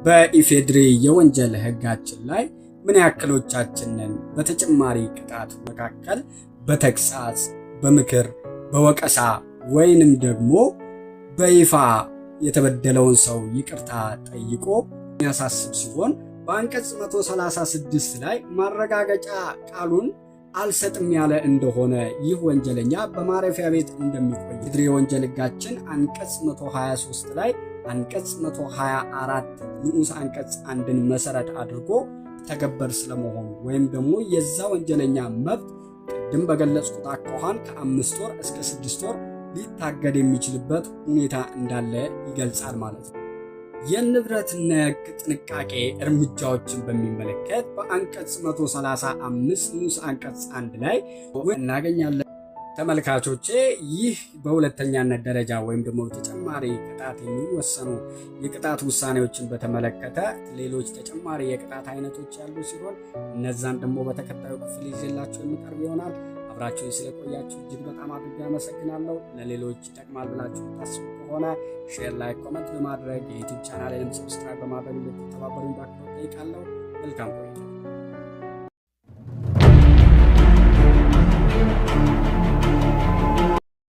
በኢፌድሪ የወንጀል ህጋችን ላይ ምን ያክሎቻችንን በተጨማሪ ቅጣት መካከል በተግሳጽ፣ በምክር፣ በወቀሳ ወይንም ደግሞ በይፋ የተበደለውን ሰው ይቅርታ ጠይቆ የሚያሳስብ ሲሆን በአንቀጽ 136 ላይ ማረጋገጫ ቃሉን አልሰጥም ያለ እንደሆነ ይህ ወንጀለኛ በማረፊያ ቤት እንደሚቆይ ኢፌድሪ የወንጀል ህጋችን አንቀጽ 123 ላይ አንቀጽ 124 ንዑስ አንቀጽ 1ን መሰረት አድርጎ ተገበር ስለመሆኑ ወይም ደግሞ የዛ ወንጀለኛ መብት ቅድም በገለጽኩት አኳኋን ከ5 ወር እስከ 6 ወር ሊታገድ የሚችልበት ሁኔታ እንዳለ ይገልጻል ማለት ነው። የንብረት ነክ ጥንቃቄ እርምጃዎችን በሚመለከት በአንቀጽ 135 ንዑስ አንቀጽ 1 ላይ እናገኛለን። ተመልካቾቼ ይህ በሁለተኛነት ደረጃ ወይም ደግሞ ተጨማሪ ቅጣት የሚወሰኑ የቅጣት ውሳኔዎችን በተመለከተ ሌሎች ተጨማሪ የቅጣት አይነቶች ያሉ ሲሆን እነዛን ደግሞ በተከታዩ ክፍል ይዤላችሁ የሚቀርብ ይሆናል። አብራችሁ ስለቆያችሁ እጅግ በጣም አድርጌ አመሰግናለሁ። ለሌሎች ይጠቅማል ብላችሁ ታስቡ ከሆነ ሼር፣ ላይክ፣ ኮሜንት በማድረግ የዩቲዩብ ቻናሌንም ሰብስክራይብ በማድረግ እንድትተባበሩኝ በአክብሮት እጠይቃለሁ። መልካም ቆይታ።